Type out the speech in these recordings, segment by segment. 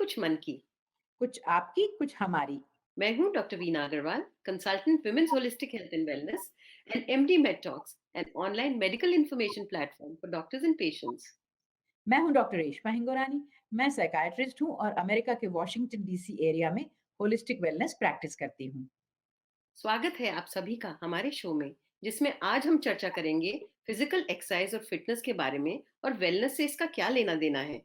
कुछ मन की। कुछ आपकी, कुछ हमारी। मैं हूं doctor Veena Agarwal, consultant women's holistic health and wellness and MD med talks, an online medical information platform for doctors and patients. मैं हूँ डॉक्टर रेशमा हिंगोरानी। मैं साइकाइट्रिस्ट हूँ और अमेरिका के वॉशिंगटन डीसी एरिया में होलिस्टिक वेलनेस प्रैक्टिस करती हूँ। स्वागत है आप सभी का हमारे शो में, जिसमें आज हम चर्चा करेंगे फिजिकल एक्सरसाइज और फिटनेस के बारे में और वेलनेस से इसका क्या लेना देना है।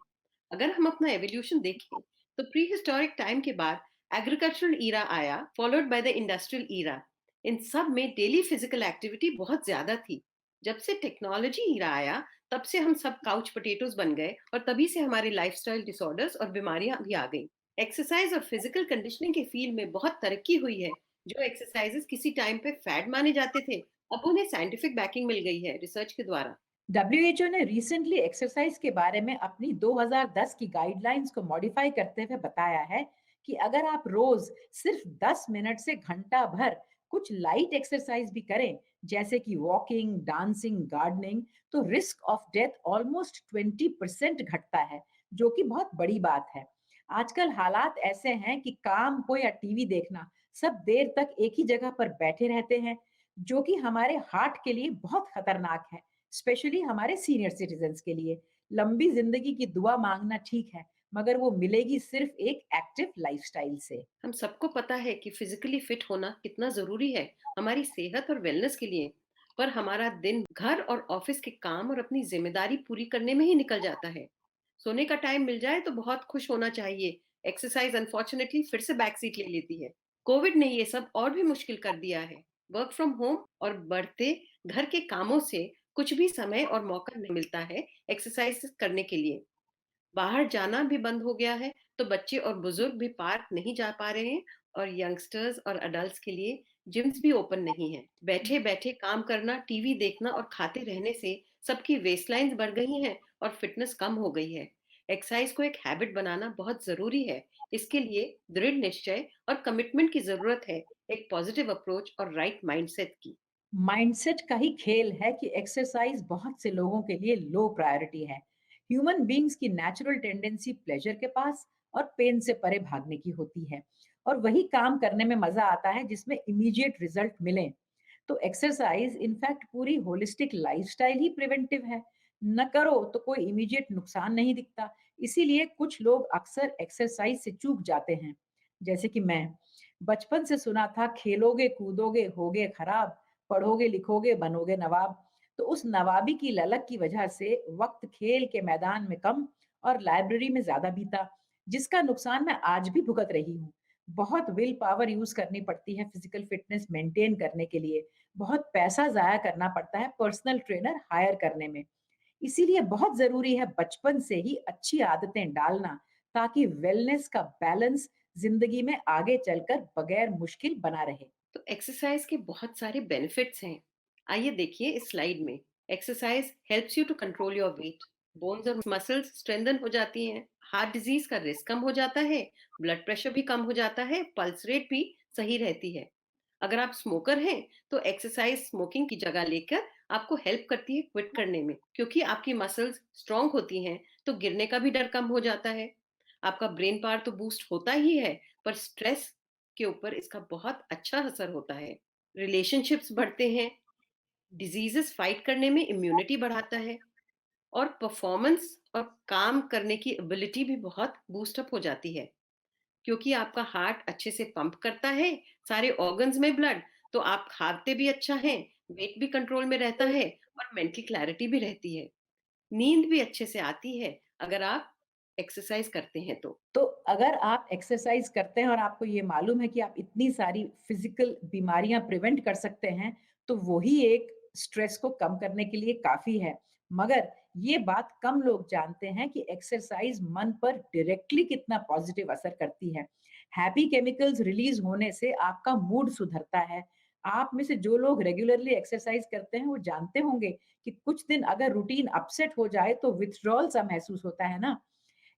अगर हम अपना एवोल्यूशन देखें तो प्री हिस्टोरिक टाइम के बाद एग्रीकल्चरल ईरा आया, followed by the industrial era. इन सब में डेली फिजिकल एक्टिविटी बहुत ज्यादा थी। जब से टेक्नोलॉजी ईरा आया, तब से हम सब काउच पोटेटोज बन गए और तभी से हमारे लाइफस्टाइल डिसऑर्डर्स और बीमारियां भी आ गई। एक्सरसाइज और फिजिकल कंडीशनिंग के फील्ड में बहुत तरक्की हुई है। जो एक्सरसाइजेस किसी टाइम पे फैड माने जाते थे, अब उन्हें साइंटिफिक बैकिंग मिल गई है रिसर्च के द्वारा। डब्ल्यूएचओ ने रिसेंटली एक्सरसाइज के बारे में अपनी 2010 की गाइडलाइंस को मॉडिफाई करते हुए बताया है कि अगर आप रोज सिर्फ 10 मिनट से घंटा भर कुछ लाइट एक्सरसाइज भी करें, जैसे कि वॉकिंग, डांसिंग, गार्डनिंग, तो रिस्क ऑफ डेथ ऑलमोस्ट 20% घटता है, जो कि बहुत बड़ी बात है। आजकल हालात ऐसे हैं कि काम हो या टीवी देखना, सब देर तक एक ही जगह पर बैठे रहते हैं, जो कि हमारे हार्ट के लिए बहुत खतरनाक है, स्पेशली हमारे सीनियर सिटीजन्स के लिए। लंबी जिंदगी की दुआ मांगना ठीक है, मगर वो मिलेगी सिर्फ एक एक्टिव लाइफस्टाइल से। हम सबको पता है कि फिजिकली फिट होना कितना जरूरी है हमारी सेहत और वेलनेस के लिए, पर हमारा दिन घर और ऑफिस के काम और अपनी जिम्मेदारी पूरी करने में ही निकल जाता है। सोने का टाइम मिल जाए तो बहुत खुश होना चाहिए। एक्सरसाइज अनफॉर्चुनेटली फिर से बैक सीट ले लेती है। कोविड ने ये सब और भी मुश्किल कर दिया है। वर्क फ्रॉम होम और बढ़ते घर के कामों से कुछ भी समय और मौका नहीं मिलता है एक्सरसाइज करने के लिए। बाहर जाना भी बंद हो गया है, तो बच्चे और बुजुर्ग भी पार्क नहीं जा पा रहे हैं, और यंगस्टर्स और अडल्ट्स के लिए जिम्स भी ओपन नहीं है। बैठे बैठे काम करना, टीवी देखना और खाते रहने से सबकी वेस्टलाइंस बढ़ गई हैं और फिटनेस कम हो गई है। एक्सरसाइज को एक हैबिट बनाना बहुत जरूरी है। इसके लिए दृढ़ निश्चय और कमिटमेंट की जरूरत है, एक पॉजिटिव अप्रोच और राइट माइंडसेट की। माइंडसेट का ही खेल है कि एक्सरसाइज बहुत से लोगों के लिए लो प्रायोरिटी है। ह्यूमन बीइंग्स की नेचुरल टेंडेंसी प्लेजर के पास और पेन से परे भागने की होती है, और वही काम करने में मजा आता है जिसमें इमीडिएट रिजल्ट मिले। तो एक्सरसाइज इनफैक्ट पूरी होलिस्टिक लाइफस्टाइल ही प्रिवेंटिव है। न करो तो कोई इमीडिएट नुकसान नहीं दिखता, इसीलिए कुछ लोग अक्सर एक्सरसाइज से चूक जाते हैं। जैसे कि मैं बचपन से सुना था, खेलोगे कूदोगे होगे खराब, पढ़ोगे लिखोगे बनोगे नवाब। तो उस नवाबी की ललक की वजह से वक्त खेल के मैदान में कम और लाइब्रेरी में ज्यादा बीता, जिसका नुकसान मैं आज भी भुगत रही हूँ। बहुत विल पावर यूज करनी पड़ती है फिजिकल फिटनेस मेंटेन करने के लिए। बहुत पैसा जाया करना पड़ता है पर्सनल ट्रेनर हायर करने में। इसीलिए बहुत जरूरी है बचपन से ही अच्छी आदतें डालना, ताकि वेलनेस का बैलेंस जिंदगी में आगे चलकर बगैर मुश्किल बना रहे। तो एक्सरसाइज के बहुत सारे बेनिफिट्स हैं। आइए देखिए इस स्लाइड में। Exercise helps you to control your weight. Bones और मसल्स स्ट्रेंथन हो जाती हैं। हार्ट डिजीज का रिस्क कम हो जाता है। ब्लड प्रेशर भी कम हो जाता है। पल्स रेट भी सही रहती है। अगर आप स्मोकर हैं तो एक्सरसाइज स्मोकिंग की जगह लेकर आपको हेल्प करती है क्विट करने में, क्योंकि आपकी मसल्स स्ट्रांग होती हैं तो गिरने का भी डर कम हो जाता है। आपका ब्रेन पावर तो बूस्ट होता ही है, पर स्ट्रेस के ऊपर इसका बहुत अच्छा असर होता है। रिलेशनशिप्स बढ़ते हैं। डिजीजेस फाइट करने में इम्यूनिटी बढ़ाता है। और परफॉर्मेंस और काम करने की एबिलिटी भी बहुत बूस्ट अप हो जाती है, क्योंकि आपका हार्ट अच्छे से पंप करता है सारे ऑर्गन्स में ब्लड। तो आप खाते भी अच्छा हैं, वेट भी कंट्रोल में रहता है, और मेंटल क्लैरिटी भी रहती है। नींद भी अच्छे से आती है अगर आप एक्सरसाइज करते हैं तो। तो अगर आप एक्सरसाइज करते हैं और आपको ये मालूम है कि आप इतनी सारी फिजिकल बीमारियां प्रिवेंट कर सकते हैं, तो वही एक स्ट्रेस को कम करने के लिए काफी है। मगर ये बात कम लोग जानते हैं कि एक्सरसाइज मन पर डायरेक्टली कितना पॉजिटिव असर करती है। हैप्पी केमिकल्स रिलीज होने से आपका मूड सुधरता है। आप में से जो लोग रेगुलरली एक्सरसाइज करते हैं वो जानते होंगे कि कुछ दिन अगर रूटीन अपसेट हो जाए तो विथड्रॉल सा महसूस होता है ना।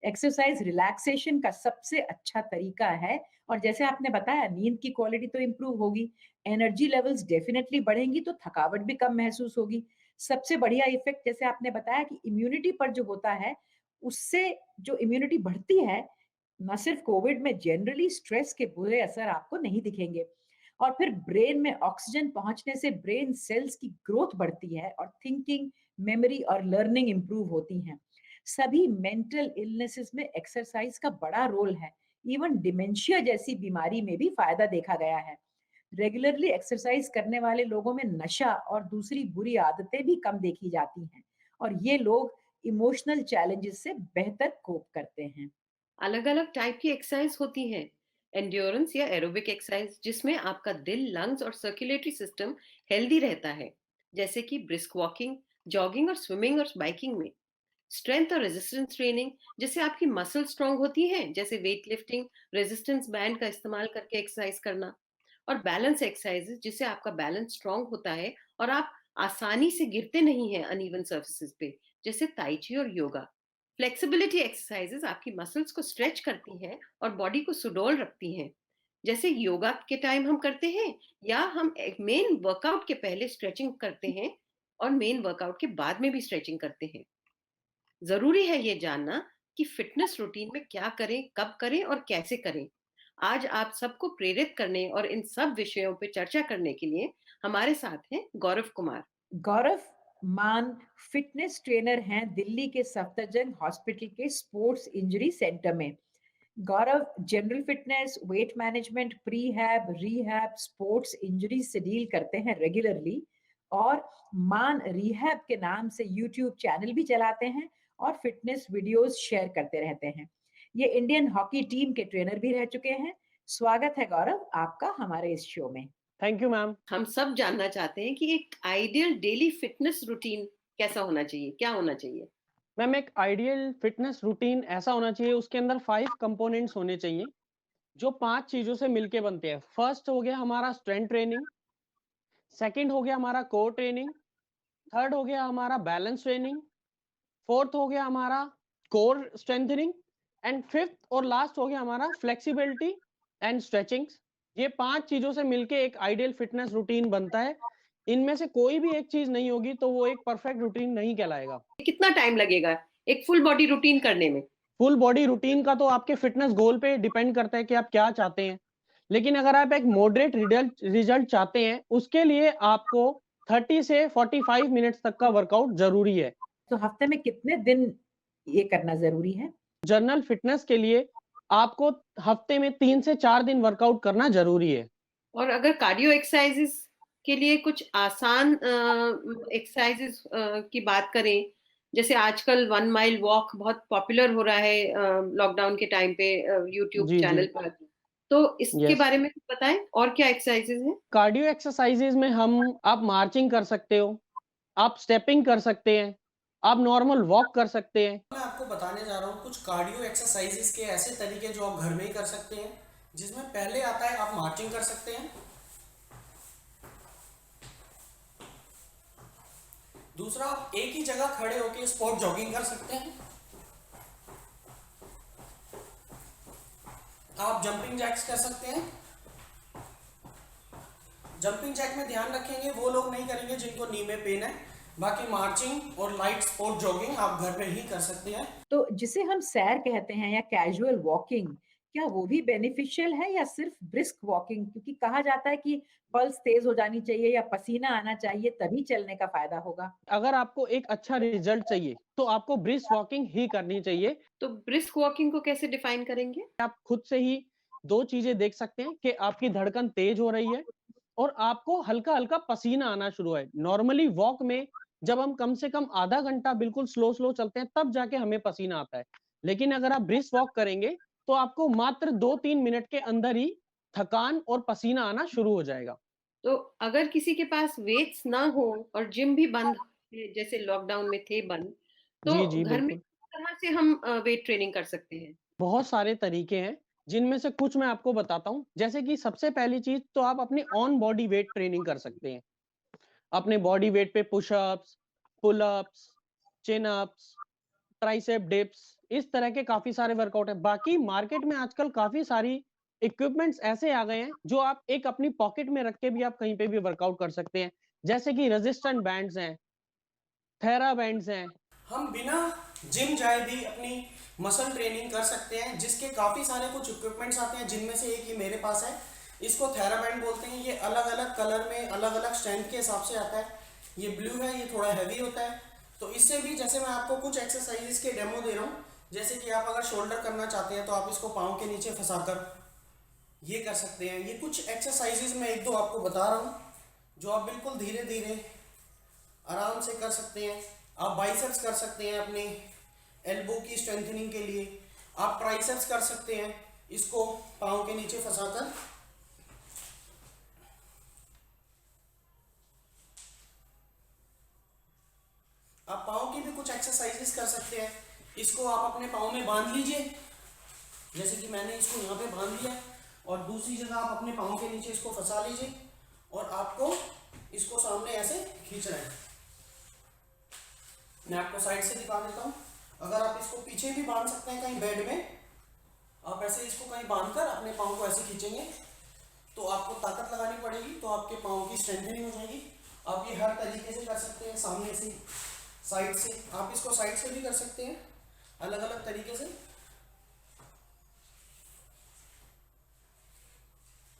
एक्सरसाइज रिलैक्सेशन का सबसे अच्छा तरीका है, और जैसे आपने बताया नींद की क्वालिटी तो इम्प्रूव होगी, एनर्जी लेवल्स डेफिनेटली बढ़ेंगी, तो थकावट भी कम महसूस होगी। सबसे बढ़िया इफेक्ट जैसे आपने बताया कि इम्यूनिटी पर जो होता है, उससे जो इम्यूनिटी बढ़ती है, न सिर्फ कोविड में जनरली स्ट्रेस के बुरे असर आपको नहीं दिखेंगे, और फिर ब्रेन में ऑक्सीजन पहुंचने से ब्रेन सेल्स की ग्रोथ बढ़ती है और थिंकिंग, मेमोरी और लर्निंग इंप्रूव होती हैं। सभी मेंटल इलनेसेस में एक्सरसाइज का बड़ा रोल है। इवन डिमेंशिया जैसी बीमारी में भी फायदा देखा गया है। रेगुलरली एक्सरसाइज करने वाले लोगों में नशा और दूसरी बुरी आदतें भी कम देखी जाती हैं, और ये लोग इमोशनल चैलेंजेस से बेहतर कोप करते हैं। अलग-अलग टाइप की एक्सरसाइज होती हैं। एंड्योरेंस या एरोबिक एक्सरसाइज जिसमें आपका दिल, लंग्स और सर्कुलेटरी सिस्टम हेल्दी रहता है, जैसे कि ब्रिस्क वॉकिंग, जॉगिंग और स्विमिंग और बाइकिंग में। स्ट्रेंथ और रेजिस्टेंस ट्रेनिंग जिससे आपकी मसल स्ट्रांग होती हैं, जैसे वेट लिफ्टिंग, रेजिस्टेंस बैंड का इस्तेमाल करके एक्सरसाइज करना। और बैलेंस एक्सरसाइजेज जिससे आपका बैलेंस स्ट्रांग होता है और आप आसानी से गिरते नहीं हैं अनइवन सर्फेसिस पे, जैसे ताई ची और योगा। फ्लेक्सिबिलिटी एक्सरसाइजेज आपकी मसल्स को स्ट्रेच करती हैं और बॉडी को सुडौल रखती हैं, जैसे योगा के टाइम हम करते हैं, या हम एक मेन वर्कआउट के पहले स्ट्रेचिंग करते हैं और मेन वर्कआउट के बाद में भी स्ट्रेचिंग करते हैं। जरूरी है ये जानना कि फिटनेस रूटीन में क्या करें, कब करें और कैसे करें। आज आप सबको प्रेरित करने और इन सब विषयों पे चर्चा करने के लिए हमारे साथ हैं गौरव कुमार। गौरव मान फिटनेस ट्रेनर हैं दिल्ली के सफदरजंग हॉस्पिटल के स्पोर्ट्स इंजरी सेंटर में। Gaurav general fitness, weight management, prehab, rehab, sports injury से डील करते हैं रेगुलरली, और मान रिहैब के नाम से यूट्यूब चैनल भी चलाते हैं और फिटनेस वीडियोस शेयर करते रहते हैं। ये इंडियन हॉकी टीम के ट्रेनर भी रह चुके हैं। स्वागत है गौरव आपका हमारे इस शो में। Thank you ma'am. हम सब जानना चाहते हैं कि एक आइडियल डेली फिटनेस रूटीन कैसा होना चाहिए, क्या होना चाहिए? मैम, एक आइडियल फिटनेस रूटीन ऐसा होना चाहिए, उसके अंदर 5 कंपोनेंट्स होने चाहिए जो 5 चीजों से मिलके बनते हैं। फर्स्ट हो गया हमारा स्ट्रेंथ ट्रेनिंग, सेकंड हो गया हमारा कोर ट्रेनिंग, थर्ड हो गया हमारा बैलेंस ट्रेनिंग, फोर्थ हो गया हमारा कोर स्ट्रेंथनिंग, एंड फिफ्थ और लास्ट हो गया हमारा फ्लेक्सिबिलिटी एंड स्ट्रेचिंग। ये 5 चीजों से मिलके एक आइडियल फिटनेस रूटीन बनता है। इनमें से कोई भी एक चीज नहीं होगी तो वो एक परफेक्ट रूटीन नहीं कहलाएगा। कितना टाइम लगेगा एक फुल बॉडी रूटीन करने में? फुल बॉडी रूटीन का तो आपके फिटनेस गोल पे डिपेंड करता है कि आप क्या चाहते हैं। लेकिन अगर आप एक मॉडरेट रिजल्ट चाहते हैं, उसके लिए आपको 30 से 45 मिनट्स तक का वर्कआउट जरूरी है। तो हफ्ते में कितने दिन ये करना जरूरी है? जनरल फिटनेस के लिए आपको हफ्ते में 3 से 4 दिन वर्कआउट करना जरूरी है। और अगर कार्डियो एक्सरसाइजेस के लिए कुछ आसान एक्सरसाइजेस की बात करें, जैसे आजकल 1 माइल वॉक बहुत पॉपुलर हो रहा है लॉकडाउन के टाइम पे यूट्यूब जी जी। चैनल पर, तो इसके यस। बारे में कुछ बताएं और क्या एक्सरसाइजेस हैं? कार्डियो एक्सरसाइजेज में आप मार्चिंग कर सकते हो, आप स्टेपिंग कर सकते हैं, आप नॉर्मल वॉक कर सकते हैं। मैं आपको बताने जा रहा हूँ कुछ कार्डियो एक्सरसाइजेस के ऐसे तरीके जो आप घर में ही कर सकते हैं, जिसमें पहले आता है आप मार्चिंग कर सकते हैं। दूसरा, आप एक ही जगह खड़े होकर स्पॉट जॉगिंग कर सकते हैं। आप जंपिंग जैक्स कर सकते हैं। जंपिंग जैक में ध्यान रखेंगे वो लोग नहीं करेंगे जिनको नी में पेन है। बाकी मार्चिंग और लाइट स्पॉट जॉगिंग आप घर में ही कर सकते हैं। तो जिसे हम सैर कहते हैं या कैजुअल वॉकिंग, क्या वो भी बेनिफिशियल है या सिर्फ ब्रिस्क वॉकिंग? क्योंकि कहा जाता है कि पल्स तेज हो जानी चाहिए या पसीना आना चाहिए तभी चलने का फायदा होगा। अगर आपको एक अच्छा रिजल्ट चाहिए तो आपको ब्रिस्क वॉकिंग ही करनी चाहिए। तो ब्रिस्क वॉकिंग को कैसे डिफाइन करेंगे? आप खुद से ही 2 चीजें देख सकते हैं कि आपकी धड़कन तेज हो रही है और आपको हल्का-हल्का पसीना आना शुरू है। नॉर्मली वॉक में जब हम कम से कम आधा घंटा बिल्कुल स्लो-स्लो चलते हैं तब जाके हमें पसीना आता है। लेकिन अगर आप ब्रिस्क वॉक करेंगे तो आपको मात्र 2-3 मिनट के अंदर ही थकान और पसीना आना शुरू हो जाएगा। तो अगर किसी के पास वेट्स ना हो और जिम भी बंद है, जैसे लॉकडाउन में थे बंद, जी, तो जी, घर में बिल्कुल। किस तरह से हम वेट ट्रेनिंग कर सकते हैं? बहुत सारे तरीके हैं, जिनमें से कुछ मैं आपको बताता हूँ। जैसे कि सबसे पहली चीज़ तो आप अपनी ऑन बॉडी वेट ट्रेनिंग कर सकते हैं। अपने बॉडी वेट पे pushups, pullups, chin ups, tricep dips, इस तरह के काफ़ी सारे वर्कआउट हैं। बाकी मार्केट में आजकल काफ़ी सारी इक्विपमेंट्स ऐसे आ गए हैं, जो आप एक अपनी पॉकेट में रख के भी आप कहीं पे भी वर्कआउट कर सकते हैं। जैसे कि रेजिस्टेंट बैंड्स हैं, थेरा बैंड्स हैं। हम बिना जिम जाए भी अपनी मसल ट्रेनिंग कर सकते हैं, जिसके काफ़ी सारे कुछ इक्विपमेंट्स आते हैं, जिनमें से एक ही मेरे पास है। इसको थेराबैंड बोलते हैं। ये अलग अलग कलर में अलग अलग स्ट्रेंथ के हिसाब से आता है। ये ब्लू है, ये थोड़ा हैवी होता है। तो इससे भी जैसे मैं आपको कुछ एक्सरसाइजेस के डेमो दे रहा हूँ, जैसे कि आप अगर शोल्डर करना चाहते हैं तो आप इसको पाँव के नीचे फंसाकर ये कर सकते हैं। ये कुछ एक्सरसाइजेस मैं एक दो आपको बता रहा हूँ, जो आप बिल्कुल धीरे धीरे आराम से कर सकते हैं। आप बाइसेप्स कर सकते हैं अपने एल्बो की स्ट्रेंथनिंग के लिए। आप ट्राइसेप्स कर सकते हैं, इसको पाँव के नीचे फंसाकर। आप पाँव की भी कुछ एक्सरसाइजेस कर सकते हैं। इसको आप अपने पाँव में बांध लीजिए, जैसे कि मैंने इसको यहाँ पे बांध लिया, और दूसरी जगह आप अपने पाँव के नीचे इसको फंसा लीजिए और आपको इसको सामने ऐसे खींचना है। मैं आपको साइड से दिखा देता हूँ। अगर आप इसको पीछे भी बांध सकते हैं कहीं बेड में, आप ऐसे इसको कहीं बांधकर अपने पाँव को ऐसे खींचेंगे तो आपको ताकत लगानी पड़ेगी, तो आपके पाँव की स्ट्रेंथनिंग हो जाएगी। आप ये हर तरीके से कर सकते हैं, सामने से, साइड से। आप इसको साइड से भी कर सकते हैं, अलग अलग तरीके से।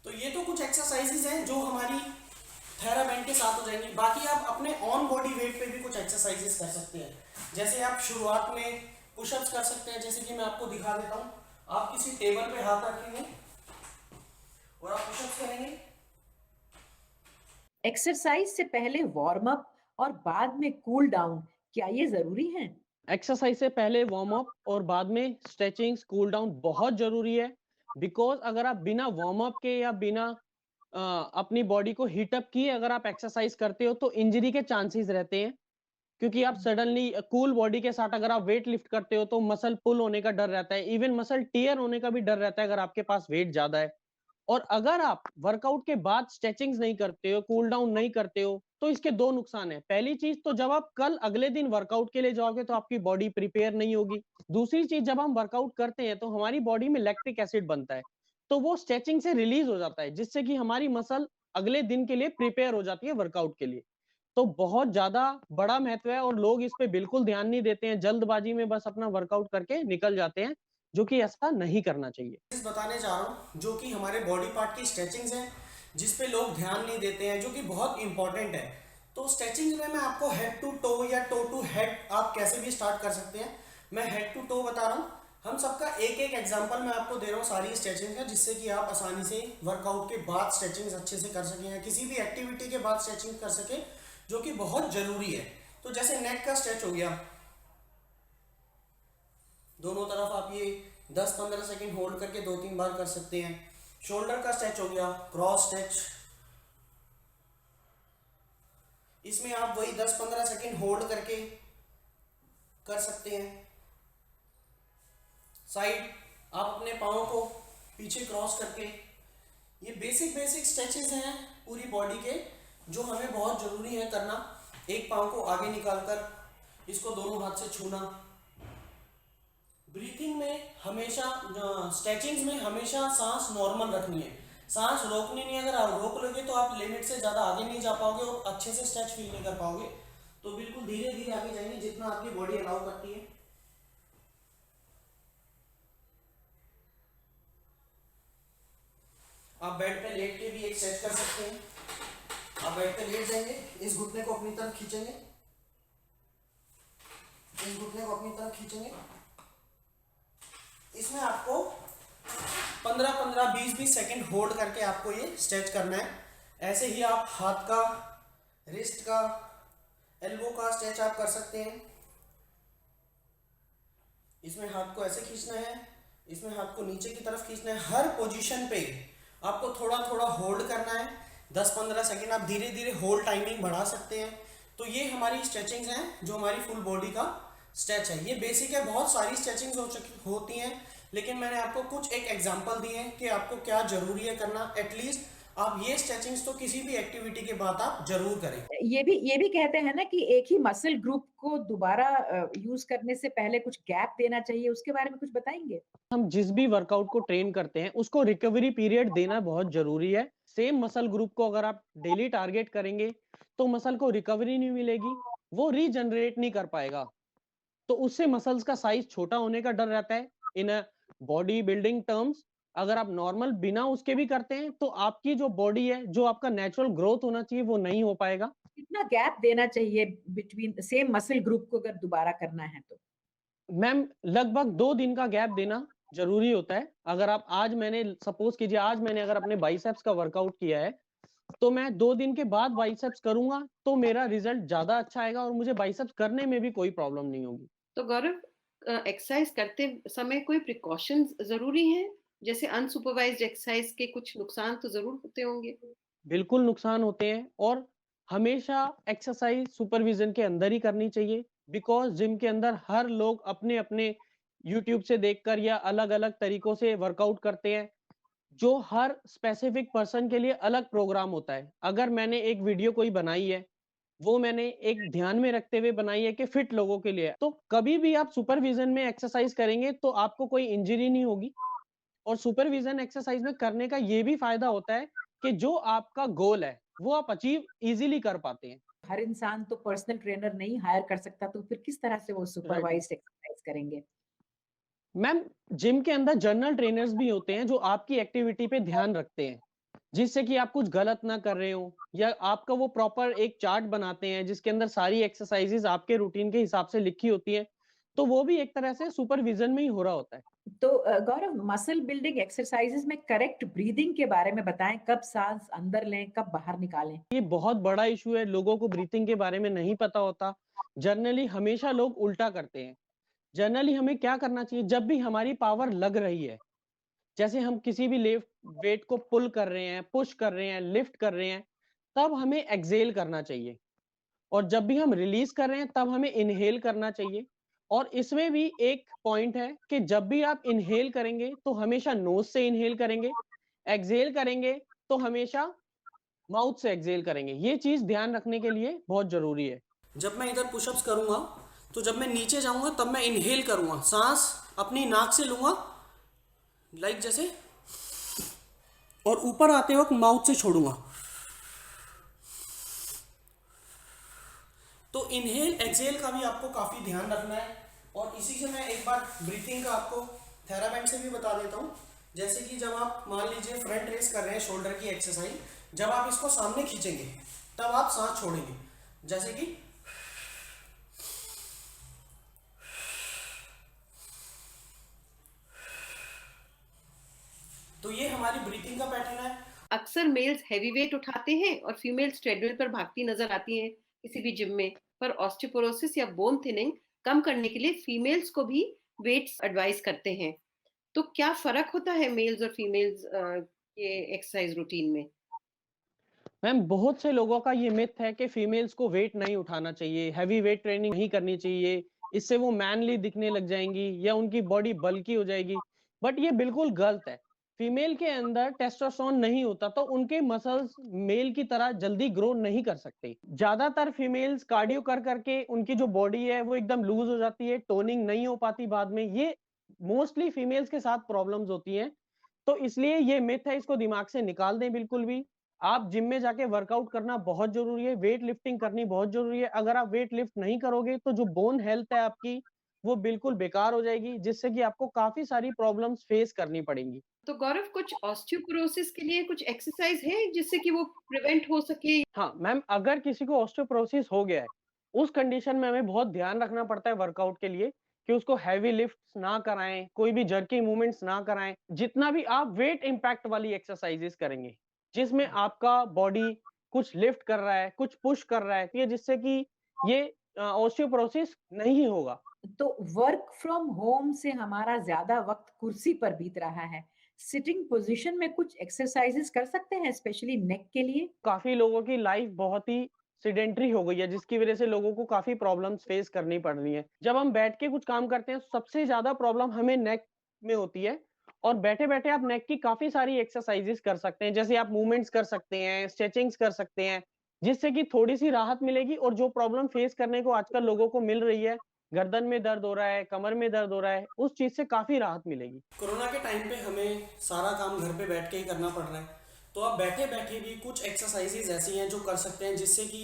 तो ये तो कुछ एक्सरसाइजेज हैं जो हमारी थेराबैंड के साथ हो जाएंगी। बाकी आप अपने ऑन बॉडी वेट पे भी कुछ एक्सरसाइजेस कर सकते हैं। जैसे आप शुरुआत में पुशअप्स कर सकते हैं, जैसे कि मैं आपको दिखा देता हूँ। आप किसी टेबल पे हाथ रखेंगे और आप पुशअप्स करेंगे। एक्सरसाइज से पहले वार्म अप और बाद में कूल डाउन, क्या ये जरूरी है? एक्सरसाइज से पहले वार्म अप और बाद में स्ट्रेचिंग, कूल डाउन बहुत जरूरी है। बिकॉज अगर आप बिना वार्म अप के या बिना अपनी बॉडी को हीट अप किए अगर आप एक्सरसाइज करते हो तो इंजरी के चांसेस रहते हैं। क्योंकि आप सडनली कूल बॉडी के साथ अगर आप वेट लिफ्ट करते हो तो मसल पुल होने का डर रहता है, इवन मसल टियर होने का भी डर रहता है अगर आपके पास वेट ज्यादा है। और अगर आप वर्कआउट के बाद स्ट्रेचिंग्स नहीं करते हो, कूल डाउन नहीं करते हो, तो इसके दो नुकसान है। पहली चीज तो जब आप कल अगले दिन वर्कआउट के लिए जाओगे तो आपकी बॉडी प्रिपेयर नहीं होगी। दूसरी चीज, जब हम वर्कआउट करते हैं तो हमारी बॉडी में लैक्टिक एसिड बनता है, तो वो स्ट्रेचिंग से रिलीज हो जाता है, जिससे कि हमारी मसल अगले दिन के लिए प्रिपेयर हो जाती है वर्कआउट के लिए। तो बहुत ज्यादा बड़ा महत्व है और लोग इस पे बिल्कुल ध्यान नहीं देते हैं, जल्दबाजी में बस अपना वर्कआउट करके निकल जाते हैं, जो कि ऐसा नहीं करना चाहिए। बताने जा रहा हूँ जो कि हमारे बॉडी पार्ट की स्ट्रेचिंग्स हैं, जिस पे लोग ध्यान नहीं देते हैं, जो कि बहुत इंपॉर्टेंट है। तो स्ट्रेचिंग में मैं आपको हेड टू टो या टो टू हेड आप कैसे भी स्टार्ट कर सकते हैं। मैं हेड टू टो बता रहा हूँ। हम सबका एक एक एग्जांपल मैं आपको दे रहा हूँ सारी स्ट्रेचिंग का, जिससे कि आप आसानी से वर्कआउट के बाद स्ट्रेचिंग अच्छे से कर सकें या किसी भी एक्टिविटी के बाद स्ट्रेचिंग कर सकें, जो कि बहुत जरूरी है। तो जैसे नेक का स्ट्रेच हो गया, दोनों तरफ आप ये 10-15 सेकंड होल्ड करके 2-3 बार कर सकते हैं। शोल्डर का स्ट्रेच हो गया, क्रॉस स्ट्रेच। इसमें आप वही 10-15 सेकंड होल्ड करके कर सकते हैं। साइड, आप अपने पाँव को पीछे क्रॉस करके, ये बेसिक स्ट्रेचेस हैं पूरी बॉडी के, जो हमें बहुत जरूरी है करना। एक पाँव को आगे निकालकर इसको दोनों हाथ से छूना। ब्रीथिंग में हमेशा, स्ट्रेचिंग्स में हमेशा सांस नॉर्मल रखनी है, सांस रोकनी नहीं। अगर आप रोक लोगे तो आप लिमिट से ज़्यादा आगे नहीं जा पाओगे और अच्छे से स्ट्रेच फील नहीं कर पाओगे। तो बिल्कुल धीरे धीरे आगे जाएंगे, जितना आपकी बॉडी अलाउ करती है। आप बेड पे लेट के भी एक स्ट्रेच कर सकते हैं। आप बेड पे लेट जाएंगे, इस घुटने को अपनी तरफ खींचेंगे, इस घुटने को अपनी तरफ खींचेंगे। इसमें आपको 15-15, 20-20 सेकंड होल्ड करके आपको ये स्ट्रेच करना है। ऐसे ही आप हाथ का, रिस्ट का, एल्बो का स्ट्रेच आप कर सकते हैं। इसमें हाथ को ऐसे खींचना है, इसमें हाथ को नीचे की तरफ खींचना है। हर पोजीशन पे आपको थोड़ा थोड़ा होल्ड करना है, 10-15 सेकंड। आप धीरे धीरे होल्ड टाइमिंग बढ़ा सकते हैं। तो ये हमारी स्ट्रेचिंग्स हैं, जो हमारी फुल बॉडी का स्ट्रेच है। ये बेसिक है, बहुत सारी स्ट्रेचिंग्स होती हैं, लेकिन मैंने आपको कुछ एक एग्जांपल दिए हैं कि आपको क्या जरूरी है करना। एटलीस्ट आप ये स्ट्रेचिंग्स तो किसी भी एक्टिविटी के बाद आप जरूर करें। ये भी कहते हैं ना कि एक ही मसल ग्रुप को दोबारा यूज करने से पहले कुछ गैप देना चाहिए, उसके बारे में कुछ बताएंगे? हम जिस भी वर्कआउट को ट्रेन करते हैं उसको रिकवरी पीरियड देना बहुत जरूरी है। सेम मसल ग्रुप को अगर आप डेली टारगेट करेंगे तो मसल को रिकवरी नहीं मिलेगी, वो रीजनरेट नहीं कर पाएगा। तो उससे मसल्स का साइज छोटा होने का डर रहता है इन अ बॉडी बिल्डिंग टर्म्स। अगर आप नॉर्मल बिना उसके भी करते हैं तो आपकी जो बॉडी है, जो आपका नेचुरल ग्रोथ होना चाहिए वो नहीं हो पाएगा। कितना गैप देना चाहिए बिटवीन सेम मसल ग्रुप को अगर दोबारा करना है तो? मैम लगभग 2 दिन का गैप देना ज़रूरी होता है। अगर आप आज मैंने सपोज़ कीजिए आज मैंने अगर अपने बाइसेप्स का वर्कआउट किया है, तो मैं 2 दिन के बाद बाइसेप्स करूँगा, तो मेरा रिज़ल्ट ज़्यादा अच्छा आएगा और मुझे बाइसेप्स करने में भी कोई प्रॉब्लम नहीं होगी। तो गौरव, एक्सरसाइज करते समय कोई प्रिकॉशंस ज़रूरी हैं? जैसे अनसुपरवाइज्ड एक्सरसाइज के कुछ नुकसान तो ज़रूर होते होंगे? बिल्कुल नुकसान होते हैं और हमेशा एक्सरसाइज सुपरविजन के अंदर ही करनी चाहिए, बिकॉज़ जिम के अंदर हर लोग अपने-अपने यूट्यूब से देखकर या अलग-अलग तरीकों से वर्कआउट करते हैं, जो हर स्पेसिफिक पर्सन के लिए अलग प्रोग्राम होता है। अगर मैंने एक वीडियो कोई बनाई है, वो मैंने एक ध्यान में रखते हुए बनाई है कि फिट लोगों के लिए है, तो कभी भी आप सुपरविजन में एक्सरसाइज करेंगे तो आपको कोई इंजरी नहीं होगी। और सुपरविजन एक्सरसाइज में करने का ये भी फायदा होता है कि जो आपका गोल है, वो आप अचीव ईज़िली कर पाते हैं। हर इंसान तो पर्सनल ट्रेनर नहीं हायर कर सकता, तो फिर किस तरह से वो राइट। सुपरवाइज्ड एक्सरसाइज करेंगे? मैम, जिम के अंदर जनरल ट्रेनर्स भी होते हैं जो आपकी एक्टिविटी पे ध्यान रखते हैं, जिससे कि आप कुछ गलत ना कर रहे हो या आपका वो प्रॉपर एक चार्ट बनाते हैं जिसके अंदर सारी एक्सरसाइजेज आपके रूटीन के हिसाब से लिखी होती हैं, तो वो भी एक तरह से सुपरविजन में ही हो रहा होता है। तो गौरव, मसल बिल्डिंग एक्सरसाइजेज में करेक्ट ब्रीदिंग के बारे में बताएं, कब सांस अंदर लें, कब बाहर निकालें? ये बहुत बड़ा इशू है, लोगों को ब्रीथिंग के बारे में नहीं पता होता। जनरली हमेशा लोग उल्टा करते हैं। जनरली हमें क्या करना चाहिए, जब भी हमारी पावर लग रही है, जैसे हम किसी भी लिफ्ट वेट को पुल कर रहे हैं, पुश कर रहे हैं, लिफ्ट कर रहे हैं, तब हमें एक्सहेल करना चाहिए और जब भी हम रिलीज कर रहे हैं तब हमें इनहेल करना चाहिए। और इसमें भी एक पॉइंट है कि जब भी आप इनहेल करेंगे तो हमेशा नोज से इनहेल करेंगे, एक्सहेल करेंगे तो हमेशा माउथ से एक्सहेल करेंगे। ये चीज ध्यान रखने के लिए बहुत जरूरी है। जब मैं इधर पुशअप्स करूंगा तो जब मैं नीचे जाऊंगा तब मैं इनहेल करूंगा, सांस अपनी नाक से लूंगा लाइक जैसे, और ऊपर आते वक्त माउथ से छोड़ूंगा। तो इनहेल एक्सहेल का भी आपको काफ़ी ध्यान रखना है। और इसी से मैं एक बार ब्रीथिंग का आपको थेराबैंड से भी बता देता हूँ। जैसे कि जब आप मान लीजिए फ्रंट रेस कर रहे हैं, शोल्डर की एक्सरसाइज, जब आप इसको सामने खींचेंगे तब आप सांस छोड़ेंगे, जैसे कि तो ये हमारी ब्रीथिंग का पैटर्न है। अक्सर मेल्स हेवी वेट उठाते हैं और फीमेल्स ट्रेडमिल पर भागती नजर आती हैं किसी भी जिम में। पर ऑस्टियोपोरोसिस या बोन थिनिंग कम करने के लिए फीमेल्स को भी वेट्स एडवाइस करते हैं। तो क्या फर्क होता है मेल्स और फीमेल्स के एक्सरसाइज रूटीन में? मैम, बहुत से लोगों का ये मिथ है कि फीमेल्स को वेट नहीं उठाना चाहिए, हैवी वेट ट्रेनिंग नहीं करनी चाहिए, इससे वो मैनली दिखने लग जाएंगी या उनकी बॉडी बल्की हो जाएगी। बट ये बिल्कुल गलत है। फीमेल के अंदर टेस्टोस्टेरोन नहीं होता तो उनके मसल्स मेल की तरह जल्दी ग्रो नहीं कर सकते। ज्यादातर फीमेल्स कार्डियो कर करके उनकी जो बॉडी है वो एकदम लूज हो जाती है, टोनिंग नहीं हो पाती बाद में। ये मोस्टली फीमेल्स के साथ प्रॉब्लम्स होती हैं। तो इसलिए ये मिथ है, इसको दिमाग से निकाल दें बिल्कुल भी। आप जिम में जाके वर्कआउट करना बहुत ज़रूरी है, वेट लिफ्टिंग करनी बहुत ज़रूरी है। अगर आप वेट लिफ्ट नहीं करोगे तो जो बोन हेल्थ है आपकी, वो बिल्कुल बेकार हो जाएगी, जिससे कि आपको काफ़ी सारी प्रॉब्लम्स फेस करनी पड़ेंगी। तो गौरव, कुछ ऑस्टियोपोरोसिस के लिए कुछ एक्सरसाइज है जिससे कि वो प्रिवेंट हो सके? हाँ, मैम, अगर किसी को ऑस्टियोपोरोसिस हो गया है, उस कंडीशन में हमें बहुत ध्यान रखना पड़ता है वर्कआउट के लिए कि उसको हेवी लिफ्ट्स ना कराएँ, कोई भी जर्की मूवमेंट्स ना कराएँ। जितना भी आप वेट इम्पैक्ट वाली एक्सरसाइज़ेज़ करेंगे, जिसमें आपका बॉडी कुछ लिफ्ट कर रहा है, कुछ पुश कर रहा है, ये जिससे कि ये ऑस्टियोपोरोसिस नहीं होगा। तो वर्क फ्रॉम होम से हमारा ज्यादा वक्त कुर्सी पर बीत रहा है, सिटिंग पोजीशन में कुछ एक्सरसाइजेस कर सकते हैं स्पेशली नेक के लिए? काफ़ी लोगों की लाइफ बहुत ही सेडेंटरी हो गई है, जिसकी वजह से लोगों को काफ़ी प्रॉब्लम्स फेस करनी पड़ रही हैं। जब हम बैठ के कुछ काम करते हैं, सबसे ज़्यादा प्रॉब्लम हमें नेक में होती है और बैठे-बैठे आप नेक की काफ़ी सारी एक्सरसाइज़ेज़ कर सकते हैं। जैसे आप मूवमेंट्स कर सकते हैं, स्ट्रेचिंग्स कर सकते हैं, जिससे कि थोड़ी-सी राहत मिलेगी। और जो प्रॉब्लम फेस करने को आजकल लोगों को मिल रही है, गर्दन में दर्द हो रहा है, कमर में दर्द हो रहा है, उस चीज़ से काफ़ी राहत मिलेगी। कोरोना के टाइम पे हमें सारा काम घर पे बैठ के ही करना पड़ रहा है, तो आप बैठे बैठे भी कुछ एक्सरसाइजेज ऐसी हैं जो कर सकते हैं जिससे कि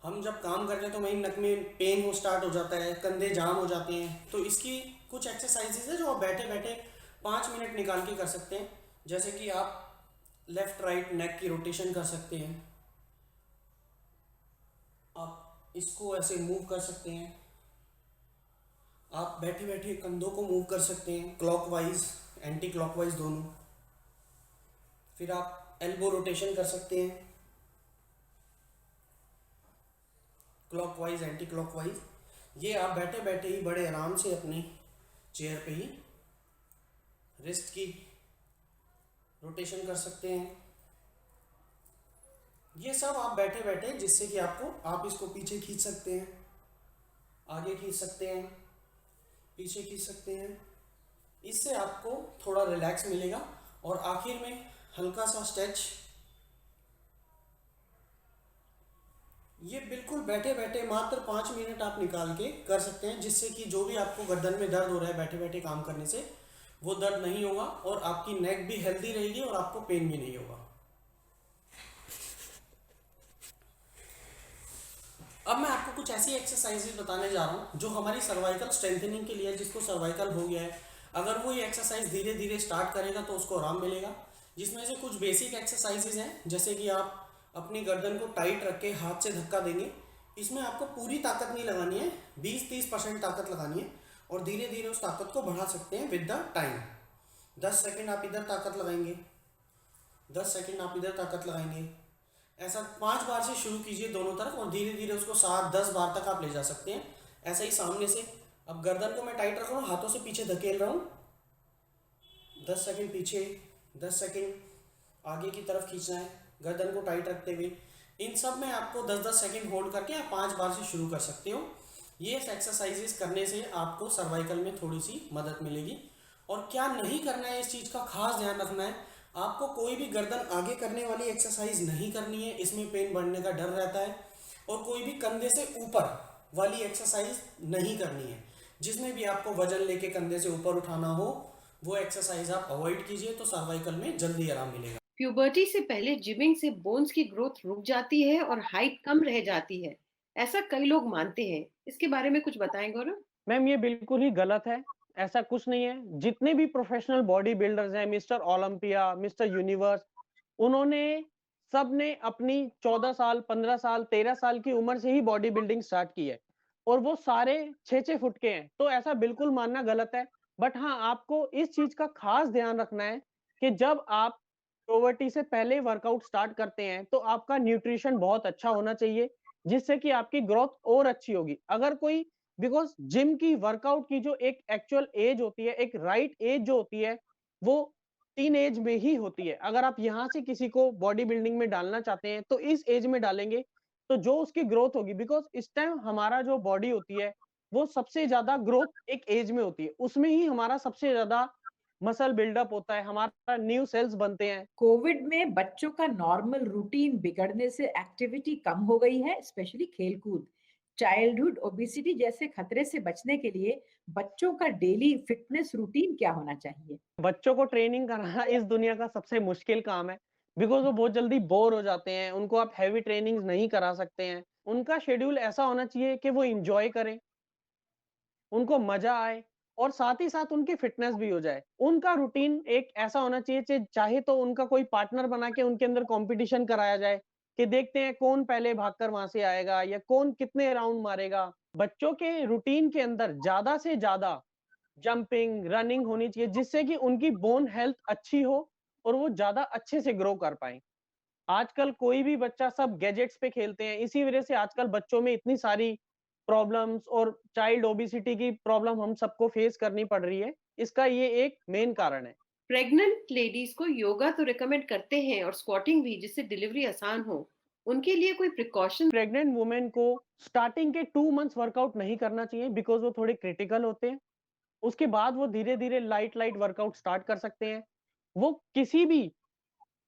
हम जब काम करते हैं तो वहीं नक में पेन हो स्टार्ट हो जाता है, कंधे जाम हो जाते हैं। तो इसकी कुछ एक्सरसाइजेज है जो आप बैठे बैठे 5 मिनट निकाल के कर सकते हैं। जैसे कि आप लेफ्ट राइट नेक की रोटेशन कर सकते हैं, आप इसको ऐसे मूव कर सकते हैं, आप बैठे बैठे कंधों को मूव कर सकते हैं क्लॉकवाइज एंटी क्लॉकवाइज दोनों। फिर आप एल्बो रोटेशन कर सकते हैं क्लॉकवाइज एंटी क्लॉकवाइज। ये आप बैठे बैठे ही बड़े आराम से अपने चेयर पे ही रिस्ट की रोटेशन कर सकते हैं। ये सब आप बैठे बैठे, जिससे कि आप इसको पीछे खींच सकते हैं, आगे खींच सकते हैं, पीछे खींच सकते हैं। इससे आपको थोड़ा रिलैक्स मिलेगा और आखिर में हल्का सा स्ट्रेच। ये बिल्कुल बैठे बैठे मात्र 5 मिनट आप निकाल के कर सकते हैं, जिससे कि जो भी आपको गर्दन में दर्द हो रहा है बैठे बैठे काम करने से, वो दर्द नहीं होगा और आपकी नेक भी हेल्दी रहेगी और आपको पेन भी नहीं होगा। अब मैं आपको कुछ ऐसी एक्सरसाइजेज बताने जा रहा हूँ जो हमारी सर्वाइकल स्ट्रेंथनिंग के लिए है। जिसको सर्वाइकल हो गया है, अगर वो ये एक्सरसाइज धीरे धीरे स्टार्ट करेगा तो उसको आराम मिलेगा। जिसमें से कुछ बेसिक एक्सरसाइजेज हैं, जैसे कि आप अपनी गर्दन को टाइट रख के हाथ से धक्का देंगे। इसमें आपको पूरी ताकत नहीं लगानी है, 20-30% ताकत लगानी है और धीरे धीरे उस ताकत को बढ़ा सकते हैं विद द टाइम। 10 सेकेंड आप इधर ताकत लगाएंगे, 10 सेकेंड आप इधर ताकत लगाएंगे। ऐसा 5 बार से शुरू कीजिए दोनों तरफ और धीरे धीरे उसको 7-10 बार तक आप ले जा सकते हैं। ऐसा ही सामने से, अब गर्दन को मैं टाइट रख रहा हूँ, हाथों से पीछे धकेल रहा हूँ, 10 सेकेंड पीछे, 10 सेकेंड आगे की तरफ खींचना है गर्दन को टाइट रखते हुए। इन सब में आपको 10-10 सेकेंड होल्ड करके आप 5 बार से शुरू कर सकते हो। ये एक्सरसाइजेस करने से आपको सर्वाइकल में थोड़ी सी मदद मिलेगी। और क्या नहीं करना है, इस चीज़ का खास ध्यान रखना है, आपको कोई भी गर्दन आगे करने वाली एक्सरसाइज नहीं करनी है, इसमें पेन बढ़ने का डर रहता है। और कोई भी कंधे से ऊपर वाली एक्सरसाइज नहीं करनी है, जिसमें भी आपको वजन लेके कंधे से ऊपर उठाना हो, वो एक्सरसाइज आप अवॉइड कीजिए, तो सर्वाइकल में जल्दी आराम मिलेगा। प्यूबर्टी से पहले जिमिंग से बोन्स की ग्रोथ रुक जाती है और हाइट कम रह जाती है, ऐसा कई लोग मानते हैं। इसके बारे में कुछ बताएं गौरव? मैम ये बिल्कुल ही गलत है, ऐसा कुछ नहीं है। जितने भी प्रोफेशनल बॉडी बिल्डर्स हैं, मिस्टर ओलंपिया, मिस्टर यूनिवर्स, उन्होंने सबने अपनी 14 साल, 15 साल, 13 साल की उम्र से ही बॉडी बिल्डिंग स्टार्ट की है और वो सारे 6-6 फुट के हैं। तो ऐसा बिल्कुल मानना गलत है। बट हाँ, आपको इस चीज का खास ध्यान रखना है कि जब आप प्रोवर्टी से पहले वर्कआउट स्टार्ट करते हैं तो आपका न्यूट्रिशन बहुत अच्छा होना चाहिए, जिससे कि आपकी ग्रोथ और अच्छी होगी। अगर कोई, बिकॉज जिम की वर्कआउट की जो एक एक्चुअल एज होती है, एक राइट एज जो होती है, वो टीन एज में ही होती है। अगर आप यहाँ से किसी को बॉडी बिल्डिंग में डालना चाहते हैं तो इस एज में डालेंगे तो जो उसकी ग्रोथ होगी, बिकॉज इस टाइम हमारा जो बॉडी होती है वो सबसे ज्यादा ग्रोथ एक एज में होती है, उसमें ही हमारा सबसे ज्यादा मसल बिल्डअप होता है, हमारा न्यू सेल्स बनते हैं। कोविड में बच्चों का नॉर्मल रूटीन बिगड़ने से एक्टिविटी कम हो गई है, स्पेशली खेलकूद। चाइल्डहुड ओबेसिटी जैसे खतरे से बचने के लिए बच्चों का डेली फिटनेस रूटीन क्या होना चाहिए? बच्चों को ट्रेनिंग कराना इस दुनिया का सबसे मुश्किल काम है, बिकॉज वो बहुत जल्दी बोर हो जाते हैं। उनको आप हैवी ट्रेनिंग नहीं करा सकते हैं। उनका शेड्यूल ऐसा होना चाहिए कि वो इंजॉय करें, उनको मजा आए और साथ ही साथ उनकी फिटनेस भी हो जाए। उनका रूटीन एक ऐसा होना चाहिए, चाहे तो उनका कोई पार्टनर बना के उनके अंदर कंपटीशन कराया जाए कि देखते हैं कौन पहले भागकर वहां से आएगा या कौन कितने राउंड मारेगा। बच्चों के रूटीन के अंदर ज्यादा से ज्यादा जंपिंग, रनिंग होनी चाहिए, जिससे कि उनकी बोन हेल्थ अच्छी हो और वो ज्यादा अच्छे से ग्रो कर पाए। आजकल कोई भी बच्चा सब गैजेट्स पे खेलते हैं, इसी वजह से आजकल बच्चों में इतनी सारी प्रॉब्लम्स और चाइल्ड ओबेसिटी की प्रॉब्लम हम सबको फेस करनी पड़ रही है। इसका ये एक मेन कारण है। प्रेग्नेंट लेडीज को योगा तो रिकमेंड करते हैं और स्क्वाटिंग भी, जिससे डिलीवरी आसान हो। उनके लिए कोई प्रिकॉशन? प्रेग्नेंट वुमेन को स्टार्टिंग के 2 मंथ्स वर्कआउट नहीं करना चाहिए, बिकॉज वो थोड़े क्रिटिकल होते हैं। उसके बाद वो धीरे धीरे लाइट लाइट वर्कआउट स्टार्ट कर सकते हैं। वो किसी भी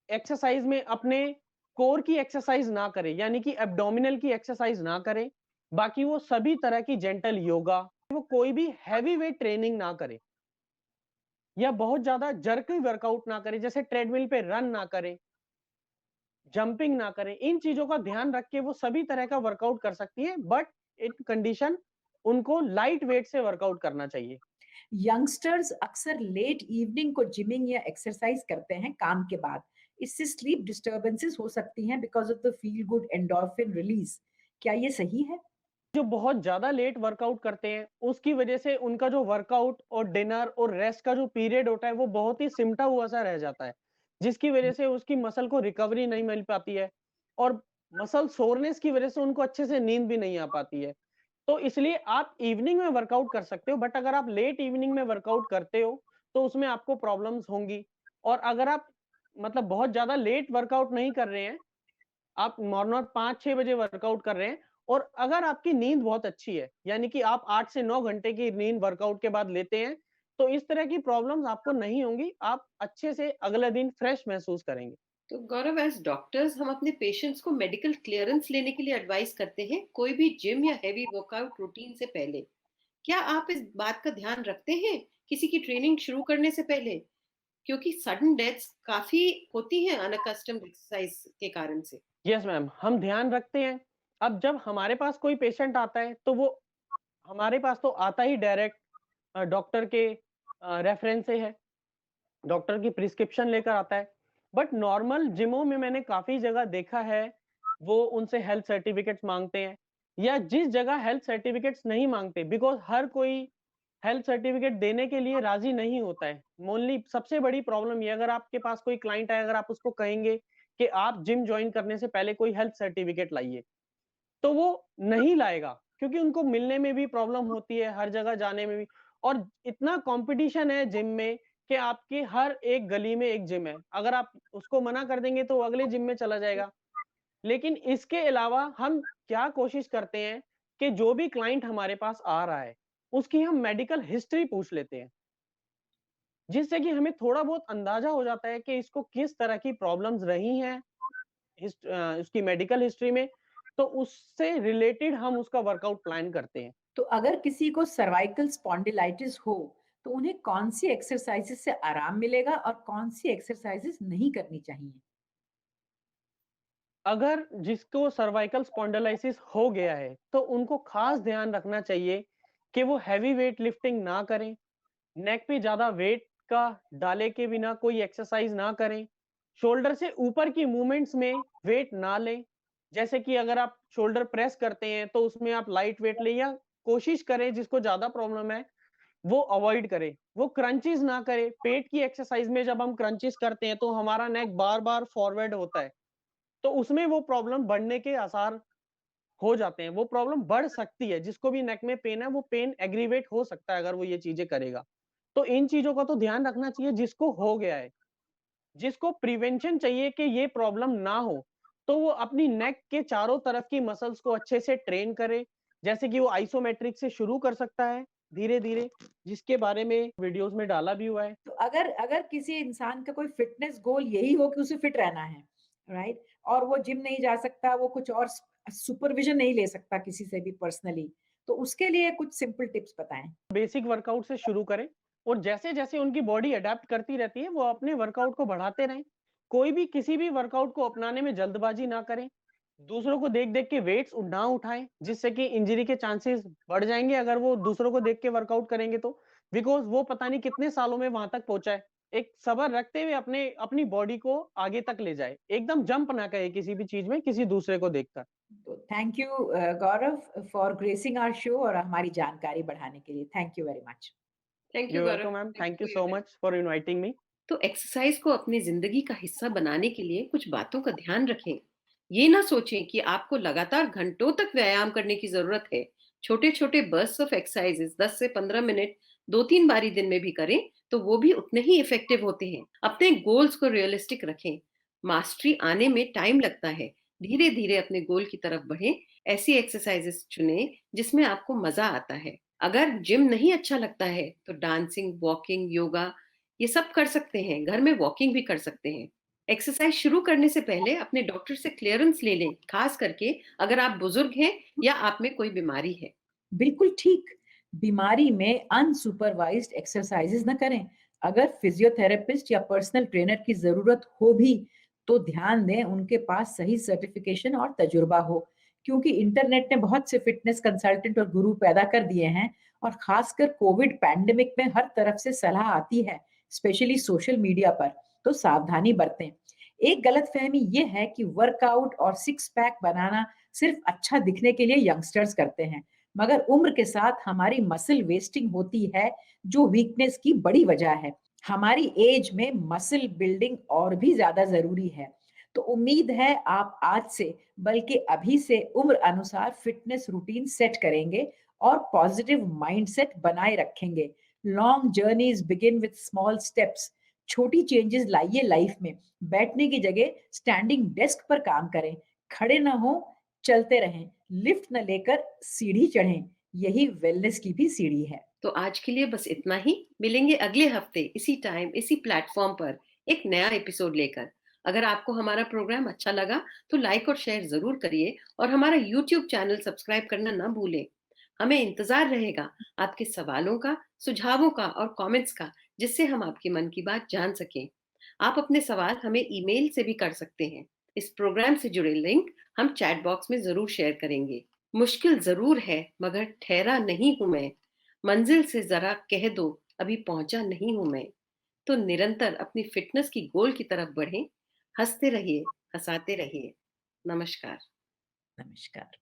एक्सरसाइज में अपने कोर की एक्सरसाइज ना करे, यानी कि एब्डोमिनल की एक्सरसाइज ना करे। बाकी वो सभी तरह की जेंटल योगा, वो कोई भी हैवी वेट ट्रेनिंग ना करे या बहुत ज्यादा जर्क वर्कआउट ना करे, जैसे ट्रेडमिल पे रन ना करे, जंपिंग ना करें, इन चीजों का ध्यान रख के वो सभी तरह का वर्कआउट कर सकती है, बट इन कंडीशन उनको लाइट वेट से वर्कआउट करना चाहिए। यंगस्टर्स अक्सर लेट इवनिंग को जिमिंग या एक्सरसाइज करते हैं काम के बाद। इससे स्लीप डिस्टर्बेंसेस हो सकती हैं because of the feel good endorphin release. क्या ये सही है? जो बहुत ज़्यादा लेट वर्कआउट करते हैं, उसकी वजह से उनका जो वर्कआउट और डिनर और रेस्ट का जो पीरियड होता है, वो बहुत ही सिमटा हुआ सा रह जाता है, जिसकी वजह से उसकी मसल को रिकवरी नहीं मिल पाती है और मसल सोरनेस की वजह से उनको अच्छे से नींद भी नहीं आ पाती है। तो इसलिए आप इवनिंग में वर्कआउट कर सकते हो, बट अगर आप लेट इवनिंग में वर्कआउट करते हो, तो उसमें आपको प्रॉब्लम्स होंगी। और अगर आप मतलब बहुत ज़्यादा लेट वर्कआउट नहीं कर रहे हैं, आप मॉर्निंग 5-6 बजे वर्कआउट कर रहे हैं और अगर आपकी नींद बहुत अच्छी है, यानी कि आप 8 से 9 घंटे की नींद वर्कआउट के बाद लेते हैं, तो इस तरह की प्रॉब्लम्स आपको नहीं होंगी। आप अच्छे से अगले दिन फ्रेश महसूस करेंगे। तो गौरव, एज डॉक्टर्स हम अपने पेशेंट्स को मेडिकल क्लियरेंस लेने के लिए एडवाइस करते हैं कोई भी जिम या हैवी वर्कआउट रूटीन से पहले। क्या आप इस बात का ध्यान रखते हैं किसी की ट्रेनिंग शुरू करने से पहले? क्योंकि सडन डेथ्स काफी होती हैं अनअकस्टम्ड एक्सरसाइज के कारण से। यस मैम, हम ध्यान रखते हैं। अब जब हमारे पास कोई पेशेंट आता है, तो वो हमारे पास तो आता ही डायरेक्ट डॉक्टर के रेफरेंस से है, डॉक्टर की प्रिस्क्रिप्शन लेकर आता है। बट नॉर्मल जिमों में मैंने काफ़ी जगह देखा है, वो उनसे हेल्थ सर्टिफिकेट्स माँगते हैं या जिस जगह हेल्थ सर्टिफिकेट्स नहीं माँगते, बिकॉज़ हर कोई हेल्थ सर्टिफिकेट देने के लिए राज़ी नहीं होता है। मोनली सबसे बड़ी प्रॉब्लम ये, अगर आपके पास कोई क्लाइंट आए, अगर आप उसको कहेंगे कि आप जिम जॉइन करने से पहले कोई हेल्थ सर्टिफिकेट लाइए, तो वो नहीं लाएगा, क्योंकि उनको मिलने में भी प्रॉब्लम होती है, हर जगह जाने में भी। और इतना कंपटीशन है जिम में कि आपके हर एक गली में एक जिम है। अगर आप उसको मना कर देंगे तो वो अगले जिम में चला जाएगा। लेकिन इसके अलावा हम क्या कोशिश करते हैं कि जो भी क्लाइंट हमारे पास आ रहा है, उसकी हम मेडिकल हिस्ट्री पूछ लेते हैं, जिससे कि हमें थोड़ा बहुत अंदाजा हो जाता है कि इसको किस तरह की प्रॉब्लम्स रही हैं उसकी मेडिकल हिस्ट्री में, तो उससे रिलेटेड हम उसका वर्कआउट प्लान करते हैं। तो अगर किसी को सर्वाइकल स्पॉन्डिलाइटिस हो, तो उन्हें कौन सी एक्सरसाइजेस से आराम मिलेगा और कौन सी एक्सरसाइजेस नहीं करनी चाहिए? अगर जिसको सर्वाइकल स्पॉन्डिलाइसिस हो गया है, तो उनको खास ध्यान रखना चाहिए कि वो हैवी वेट लिफ्टिंग ना करें, नेक पे ज़्यादा वेट का डाले के बिना कोई एक्सरसाइज ना करें, शोल्डर से ऊपर की मूवमेंट्स में वेट ना लें। जैसे कि अगर आप शोल्डर प्रेस करते हैं, तो उसमें आप लाइट वेट लें या कोशिश करें, जिसको ज़्यादा प्रॉब्लम है, वो अवॉइड करे। वो क्रंचेस ना करे। पेट की एक्सरसाइज में जब हम क्रंचेस करते हैं, तो हमारा नेक बार-बार फॉरवर्ड होता है। तो उसमें वो प्रॉब्लम बढ़ने के आसार हो जाते हैं। वो प्रॉब्लम बढ़ सकती है। जिसको भी नेक में पेन है, वो पेन एग्रीवेट हो सकता है अगर वो ये चीज़ें करेगा। तो इन चीज़ों का तो ध्यान रखना चाहिए जिसको हो गया है। जिसको प्रिवेंशन चाहिए कि ये प्रॉब्लम ना हो, तो वो अपनी नेक के चारों तरफ की मसल्स को अच्छे से ट्रेन करे। जैसे कि वो आइसोमेट्रिक से शुरू कर सकता है, धीरे-धीरे, जिसके बारे में वीडियोज़ में डाला भी हुआ है। तो अगर अगर किसी इंसान का कोई फिटनेस गोल यही हो कि उसे फिट रहना है, राइट? और वो जिम नहीं जा सकता, वो कुछ और सुपरविजन नहीं ले सकता किसी से भी पर्सनली, तो उसके लिए कुछ सिंपल टिप्स बताएं। बेसिक वर्कआउट से शुरू करें और जैसे-जैसे उनकी बॉडी अडैप्ट करती रहती है, वो अपने वर्कआउट को बढ़ाते रहें। कोई भी किसी भी वर्कआउट को अपनाने में जल्दबाजी ना करें। दूसरों को देख-देख के वेट्स ना उठाएँ, जिससे कि इंजरी के चांसेस बढ़ जाएँगे अगर वो दूसरों को देख के वर्कआउट करेंगे तो। बिकॉज़ वो पता नहीं कितने सालों में वहाँ तक पहुँचा है। एक सब्र रखते हुए अपनी बॉडी को आगे तक ले जाए। एकदम जंप ना करे किसी भी चीज़ में, किसी दूसरे को देखकर। तो thank you Gaurav for gracing our show और हमारी जानकारी बढ़ाने के लिए। Thank you very much. Thank you you are Gaurav, welcome ma'am. Thank thank you you for so your. Much for inviting me. तो एक्सरसाइज को अपनी जिंदगी का हिस्सा बनाने के लिए कुछ बातों का ध्यान रखें। ये ना सोचें कि आपको लगातार घंटों तक व्यायाम करने की जरूरत है। छोटे छोटे बर्स्ट ऑफ एक्सरसाइजेस 10 से 15 मिनट 2-3 बारी दिन में भी करें तो वो भी उतने ही इफेक्टिव होते हैं। अपने गोल्स को रियलिस्टिक रखें। मास्टरी आने में टाइम लगता है। धीरे धीरे अपने गोल की तरफ बढ़ें। ऐसी एक्सरसाइजेस चुनें जिसमें आपको मजा आता है। अगर जिम नहीं अच्छा लगता है तो डांसिंग, वॉकिंग, योगा ये सब कर सकते हैं। घर में वॉकिंग भी कर सकते हैं। एक्सरसाइज शुरू करने से पहले अपने डॉक्टर से क्लियरेंस ले लें, खास करके अगर आप बुजुर्ग हैं या आप में कोई बीमारी है। बिल्कुल ठीक। बीमारी में अनसुपरवाइज्ड एक्सरसाइजेज न करें। अगर फिजियोथेरेपिस्ट या पर्सनल ट्रेनर की जरूरत हो भी, तो ध्यान दें उनके पास सही सर्टिफिकेशन और तजुर्बा हो, क्योंकि इंटरनेट ने बहुत से फिटनेस कंसल्टेंट और गुरु पैदा कर दिए हैं और खासकर कोविड पैंडेमिक में हर तरफ से सलाह आती है, स्पेशली सोशल मीडिया पर। तो सावधानी बरतें। एक गलतफहमी ये है कि वर्कआउट और सिक्स पैक बनाना सिर्फ अच्छा दिखने के लिए यंगस्टर्स करते हैं, मगर उम्र के साथ हमारी मसल वेस्टिंग होती है, जो वीकनेस की बड़ी वजह है। हमारी एज में मसल बिल्डिंग और भी ज्यादा जरूरी है। तो उम्मीद है आप आज से, बल्कि अभी से उम्र अनुसार फिटनेस रूटीन सेट करेंगे और पॉजिटिव माइंडसेट बनाए रखेंगे। Long journeys begin with small steps. छोटी चेंजेस लाइए लाइफ में। बैठने की जगह स्टैंडिंग डेस्क पर काम करें, खड़े ना हो, चलते रहें, लिफ्ट न लेकर सीढ़ी चढ़ें। यही वेलनेस की भी सीढ़ी है। तो आज के लिए बस इतना ही। मिलेंगे अगले हफ्ते इसी टाइम इसी प्लेटफॉर्म पर एक नया एपिसोड लेकर। अगर आपको हमारा प्रोग्राम अच्छा लगा तो लाइक और शेयर जरूर करिए और हमारा यूट्यूब चैनल सब्सक्राइब करना ना भूलें। हमें इंतजार रहेगा आपके सवालों का, सुझावों का और कमेंट्स का, जिससे हम आपके मन की बात जान सकें। आप अपने सवाल हमें ईमेल से भी कर सकते हैं। इस प्रोग्राम से जुड़े लिंक हम चैट बॉक्स में जरूर शेयर करेंगे। मुश्किल जरूर है मगर ठहरा नहीं हूं मैं, मंजिल से जरा कह दो अभी पहुंचा नहीं हूं मैं। तो निरंतर अपनी फिटनेस की गोल की तरफ बढ़ें। हंसते रहिए, हंसाते रहिए। नमस्कार। नमस्कार।